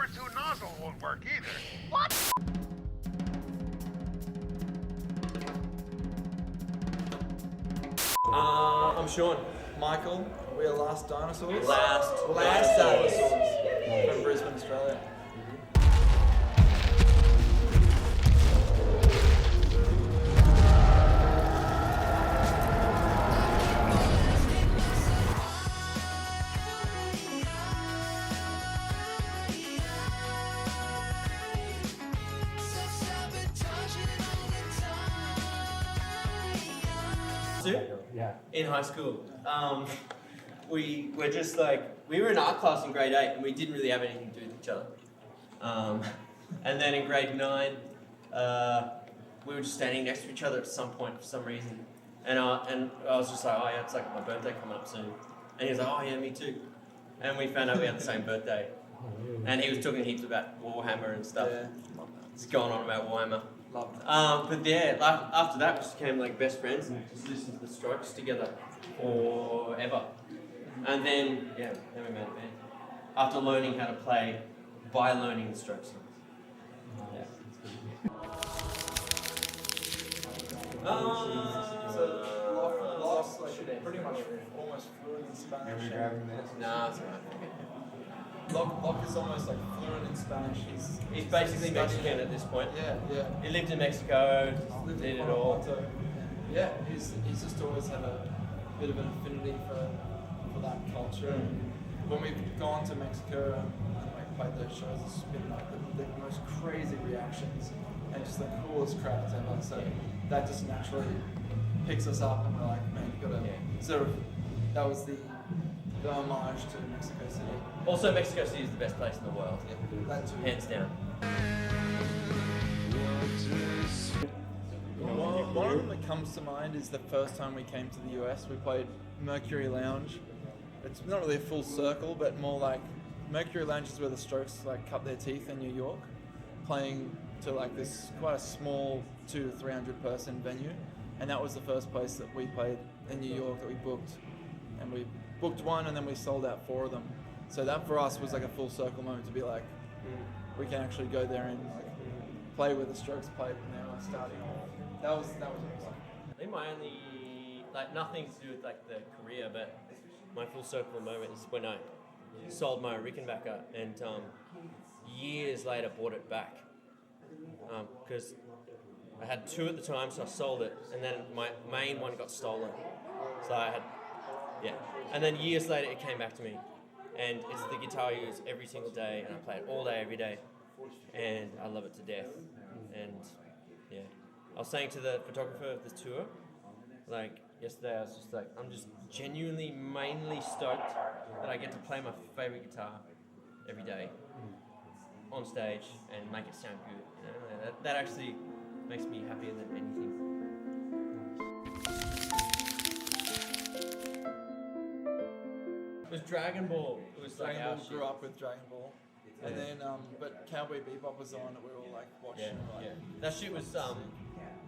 number 2 nozzle won't work either. I'm Sean. Michael, we are Last Dinosaurs. Last Dinosaurs from Brisbane, Australia. In high school, we were just like, we were in art class in grade 8 and we didn't really have anything to do with each other. And then in grade 9, we were just standing next to each other at some point for some reason. And I was just like, oh yeah, it's like my birthday coming up soon. And he was like, oh yeah, me too. And we found out we had the same birthday. And he was talking heaps about Warhammer and stuff. Yeah. Just going on about Warhammer. Loved it. But yeah, after that, we just became like best friends and just listened to the Strokes together forever. And then, yeah, then we made a band. After learning how to play by learning the Strokes songs. So Lost, like, pretty much almost fluent in Spanish. Nah, it's alright. Locke is almost like fluent in Spanish. He's basically Mexican at this point. Yeah. He lived in Mexico, Lived did in it all. Guanajuato. Yeah, he's just always had a bit of an affinity for that culture. When we've gone to Mexico and like played those shows, it's been like the most crazy reactions and just the coolest crowds ever. So that just naturally picks us up, and we're like, man, you gotta sort of. That was the homage to Mexico City. Also, Mexico City is the best place in the world. Yeah, that too. Hands down. One of them that comes to mind is the first time we came to the US. We played Mercury Lounge. It's not really a full circle, but more like Mercury Lounge is where the Strokes like cut their teeth in New York, playing to like this quite a small 200 to 300 person venue, and that was the first place that we played in New York that we booked, and we booked one and then we sold out 4 of them. So that for us was like a full circle moment to be like, we can actually go there and like play where the Strokes played when they were starting off. That was awesome. I think my only, like, nothing to do with like the career, but my full circle moment is when I sold my Rickenbacker and years later bought it back because I had 2 at the time, so I sold it, and then my main one got stolen. So I had, and then years later it came back to me, and it's the guitar I use every single day, and I play it all day, every day, and I love it to death. And yeah, I was saying to the photographer of the tour, like yesterday, I was just like, I'm just genuinely, mainly stoked that I get to play my favorite guitar every day on stage and make it sound good. You know? That actually makes me happier than anything. It was Dragon Ball. It was like Dragon our Ball, shit. grew up with Dragon Ball. And then, but Cowboy Bebop was the one that we were all like watching. That shit was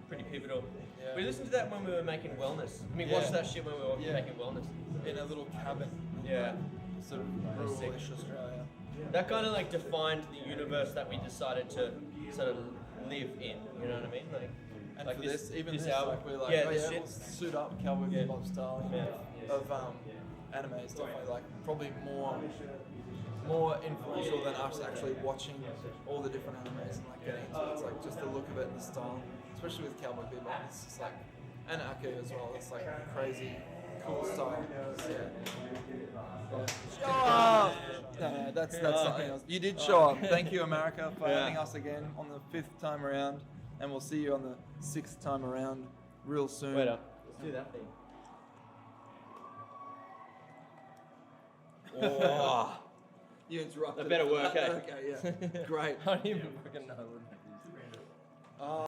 pretty pivotal. Yeah. We listened to that when we were making Wellness. We watched that shit when we were making Wellness. In a little cabin. Yeah. Sort of rural-ish Australia. That kind of like defined the universe that we decided to sort of live in. You know what I mean? And like for this album, like we're like, this shit. we'll suit up Cowboy Bebop style of anime. It's definitely like probably more influential than us actually watching all the different animes and like getting into it. It's like just the look of it and the style, especially with Cowboy Bebop. It's just like, and Aku as well. It's like crazy, cool style. Show up! No, that's something else. You did show up. Thank you, America, for having us again on the 5th time around, and we'll see you on the 6th time around real soon. Wait up. Let's do that thing. Oh. You interrupted. That better work, eh? Okay, yeah. Great. I don't even fucking know.